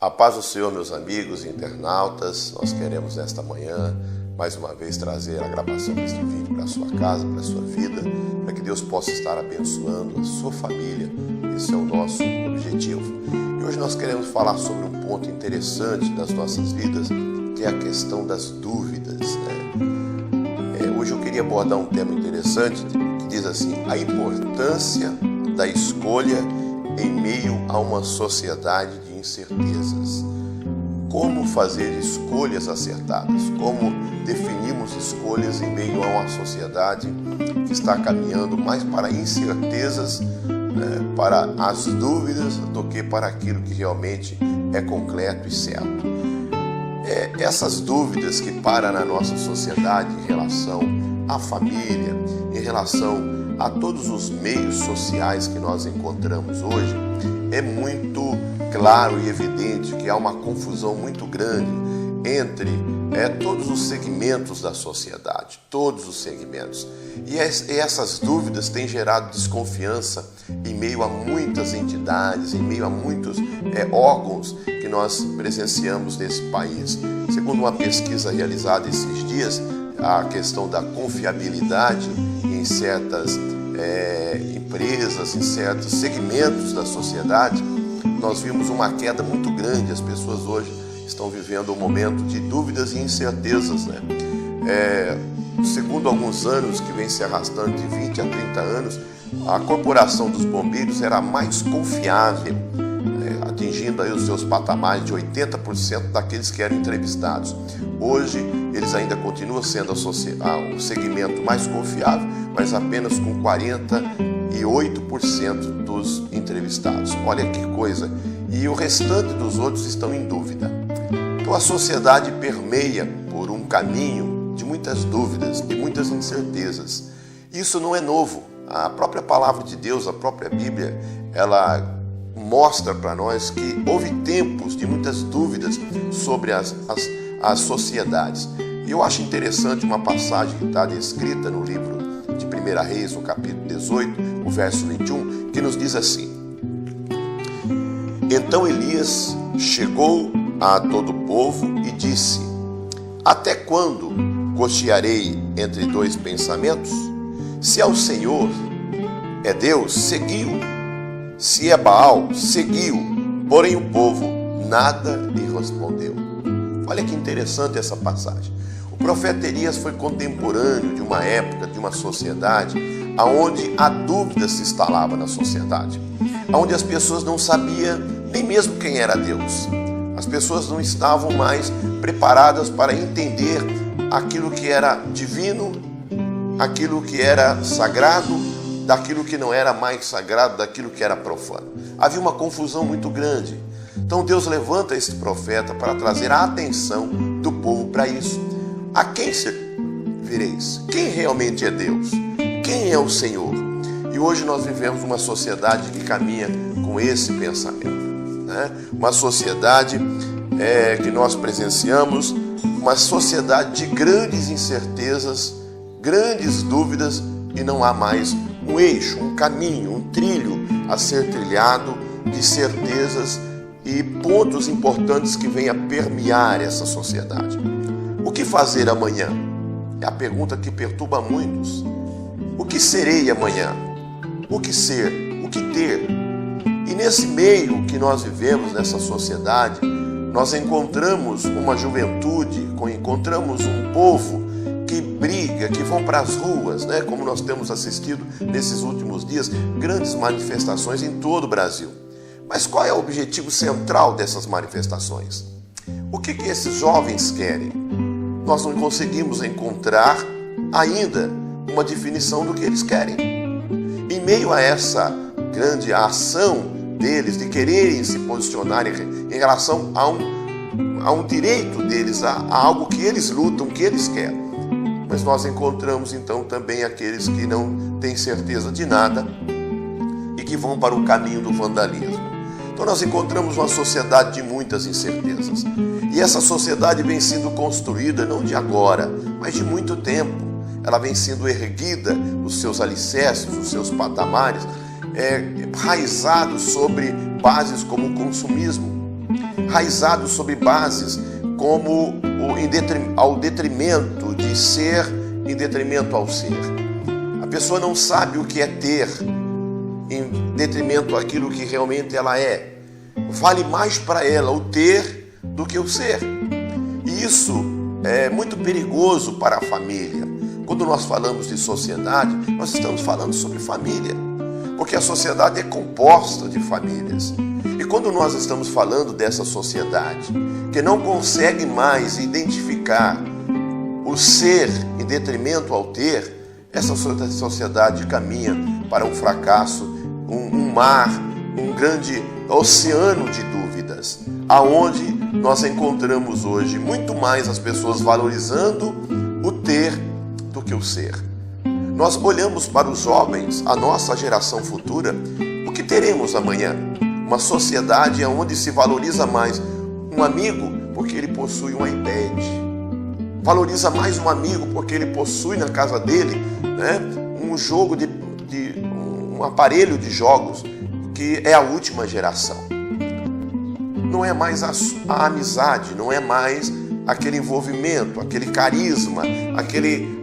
A paz do Senhor, meus amigos internautas. Nós queremos nesta manhã, mais uma vez, trazer a gravação deste vídeo para a sua casa, para a sua vida, para que Deus possa estar abençoando a sua família. Esse é o nosso objetivo. E hoje nós queremos falar sobre um ponto interessante das nossas vidas, que é a questão das dúvidas, hoje eu queria abordar um tema interessante que diz assim: a importância da escolha em meio a uma sociedade de incertezas. Como fazer escolhas acertadas? Como definimos escolhas em meio a uma sociedade que está caminhando mais para incertezas, para as dúvidas, do que para aquilo que realmente é concreto e certo? Essas dúvidas que param na nossa sociedade em relação à família, em relação a todos os meios sociais que nós encontramos hoje, é muito claro e evidente que há uma confusão muito grande entre todos os segmentos da sociedade, todos os segmentos. E essas dúvidas têm gerado desconfiança em meio a muitas entidades, em meio a muitos órgãos que nós presenciamos nesse país. Segundo uma pesquisa realizada esses dias, a questão da confiabilidade em certas empresas, em certos segmentos da sociedade, nós vimos uma queda muito grande. As pessoas hoje estão vivendo um momento de dúvidas e incertezas, Segundo alguns anos que vem se arrastando de 20 a 30 anos, a Corporação dos Bombeiros era a mais confiável, atingindo aí os seus patamares de 80% daqueles que eram entrevistados. Hoje, eles ainda continuam sendo o segmento mais confiável, mas apenas com 48% dos entrevistados. Olha que coisa! E o restante dos outros estão em dúvida. Então a sociedade permeia por um caminho de muitas dúvidas, de muitas incertezas. Isso não é novo. A própria palavra de Deus, a própria Bíblia, ela mostra para nós que houve tempos de muitas dúvidas sobre as sociedades. E eu acho interessante uma passagem que está descrita no livro de 1 Reis, no capítulo 18, o verso 21, que nos diz assim: Então Elias chegou a todo o povo e disse: Até quando cochearei entre dois pensamentos? Se é o Senhor, é Deus, seguiu. Se é Baal, seguiu. Porém o povo nada lhe respondeu. Olha que interessante essa passagem. O profeta Elias foi contemporâneo de uma época, de uma sociedade onde a dúvida se instalava na sociedade, onde as pessoas não sabiam nem mesmo quem era Deus. As pessoas não estavam mais preparadas para entender aquilo que era divino, aquilo que era sagrado, daquilo que não era mais sagrado, daquilo que era profano. Havia uma confusão muito grande. Então Deus levanta esse profeta para trazer a atenção do povo para isso. A quem servireis? Quem realmente é Deus? Quem é o Senhor? E hoje nós vivemos uma sociedade que caminha com esse pensamento, Uma sociedade que nós presenciamos, uma sociedade de grandes incertezas, grandes dúvidas, e não há mais um eixo, um caminho, um trilho a ser trilhado de certezas e pontos importantes que venham a permear essa sociedade. O que fazer amanhã? É a pergunta que perturba muitos. O que serei amanhã? O que ser? O que ter? E nesse meio que nós vivemos, nessa sociedade, nós encontramos uma juventude, encontramos um povo que briga, que vão para as ruas, Como nós temos assistido nesses últimos dias, grandes manifestações em todo o Brasil. Mas qual é o objetivo central dessas manifestações? O que esses jovens querem? Nós não conseguimos encontrar ainda uma definição do que eles querem. Em meio a essa grande ação deles de quererem se posicionar em relação a um direito deles, a algo que eles lutam, que eles querem. Mas nós encontramos então também aqueles que não têm certeza de nada e que vão para o caminho do vandalismo. Então nós encontramos uma sociedade de muitas incertezas. E essa sociedade vem sendo construída não de agora, mas de muito tempo. Ela vem sendo erguida, os seus alicerces, os seus patamares, enraizados sobre bases como o consumismo, enraizado sobre bases como ao detrimento de ser, em detrimento ao ser. A pessoa não sabe o que é ter, em detrimento àquilo que realmente ela é. Vale mais para ela o ter do que o ser. E isso é muito perigoso para a família. Quando nós falamos de sociedade, nós estamos falando sobre família, porque a sociedade é composta de famílias. E quando nós estamos falando dessa sociedade que não consegue mais identificar o ser em detrimento ao ter, essa sociedade caminha para um fracasso, um mar, um grande oceano de dúvidas, aonde nós encontramos hoje muito mais as pessoas valorizando o ter do que o ser. Nós olhamos para os jovens, a nossa geração futura, o que teremos amanhã? Uma sociedade onde se valoriza mais um amigo porque ele possui um iPad, valoriza mais um amigo porque ele possui na casa dele, né, um jogo um aparelho de jogos que é a última geração. Não é mais a amizade, não é mais aquele envolvimento, aquele carisma,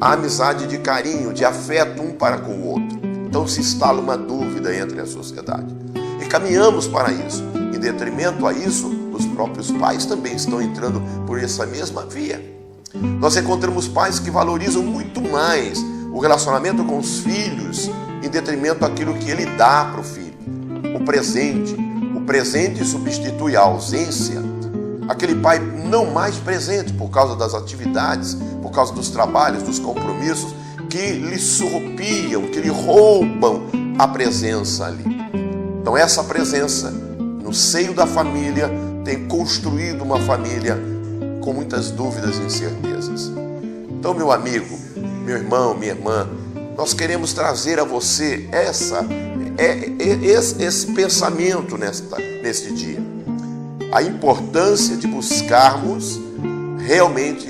a amizade de carinho, de afeto um para com o outro. Então se instala uma dúvida entre a sociedade. E caminhamos para isso. Em detrimento a isso, os próprios pais também estão entrando por essa mesma via. Nós encontramos pais que valorizam muito mais o relacionamento com os filhos em detrimento daquilo que ele dá para o filho. O presente substitui a ausência. Aquele pai não mais presente por causa das atividades, por causa dos trabalhos, dos compromissos, que lhe surrupiam, que lhe roubam a presença ali. Então essa presença no seio da família tem construído uma família com muitas dúvidas e incertezas. Então, meu amigo, meu irmão, minha irmã, nós queremos trazer a você esse pensamento neste dia. A importância de buscarmos realmente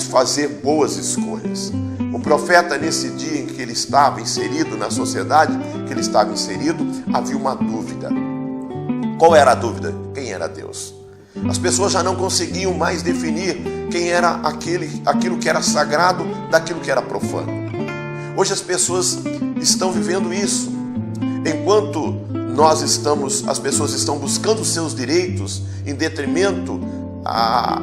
fazer boas escolhas. O profeta, nesse dia em que ele estava inserido na sociedade, que ele estava inserido, havia uma dúvida. Qual era a dúvida? Quem era Deus? As pessoas já não conseguiam mais definir quem era aquilo que era sagrado daquilo que era profano. Hoje as pessoas estão vivendo isso. Enquanto as pessoas estão buscando seus direitos em detrimento à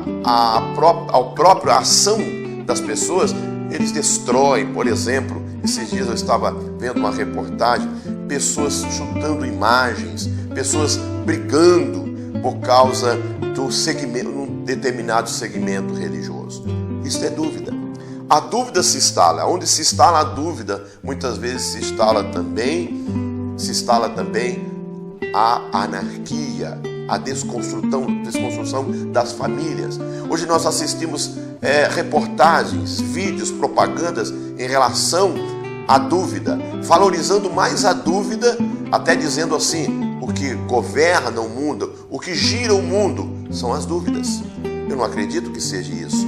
própria ação das pessoas, eles destroem. Por exemplo, esses dias eu estava vendo uma reportagem, pessoas chutando imagens, pessoas brigando por causa do segmento, um determinado segmento religioso. Isso é dúvida. A dúvida se instala. Onde se instala a dúvida, muitas vezes se instala também a anarquia, a desconstrução das famílias. Hoje nós assistimos reportagens, vídeos, propagandas em relação à dúvida, valorizando mais a dúvida, até dizendo assim: o que governa o mundo, o que gira o mundo são as dúvidas. Eu não acredito que seja isso.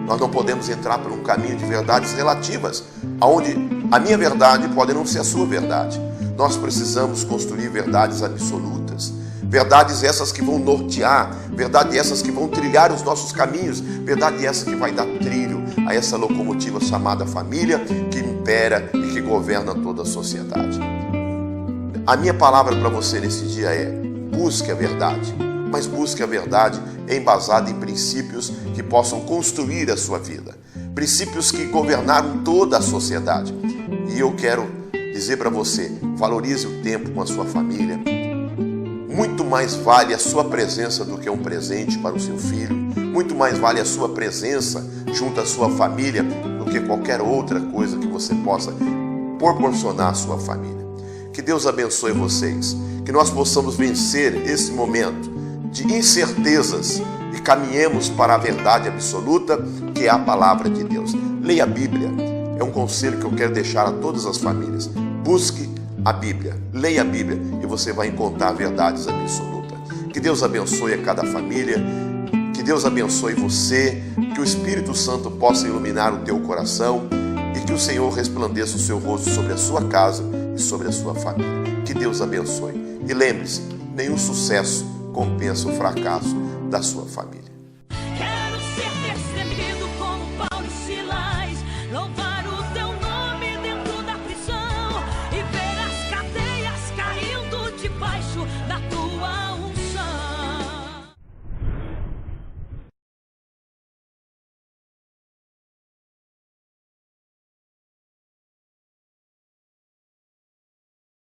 Nós não podemos entrar por um caminho de verdades relativas, onde a minha verdade pode não ser a sua verdade. Nós precisamos construir verdades absolutas. Verdades essas que vão nortear, verdades essas que vão trilhar os nossos caminhos, verdade essa que vai dar trilho a essa locomotiva chamada família, que impera e que governa toda a sociedade. A minha palavra para você nesse dia é: busque a verdade, mas busque a verdade embasada em princípios que possam construir a sua vida, princípios que governaram toda a sociedade. E eu quero dizer para você: valorize o tempo com a sua família. Muito mais vale a sua presença do que um presente para o seu filho. Muito mais vale a sua presença junto à sua família do que qualquer outra coisa que você possa proporcionar à sua família. Que Deus abençoe vocês. Que nós possamos vencer esse momento de incertezas e caminhemos para a verdade absoluta, que é a palavra de Deus. Leia a Bíblia. É um conselho que eu quero deixar a todas as famílias. Busque a Bíblia, leia a Bíblia e você vai encontrar verdades absolutas. Que Deus abençoe a cada família, que Deus abençoe você, que o Espírito Santo possa iluminar o teu coração e que o Senhor resplandeça o seu rosto sobre a sua casa e sobre a sua família. Que Deus abençoe. E lembre-se, nenhum sucesso compensa o fracasso da sua família. Quero ser destemido como Paulo e Silas, louvar o teu nome dentro da prisão e ver as cadeias caindo debaixo da tua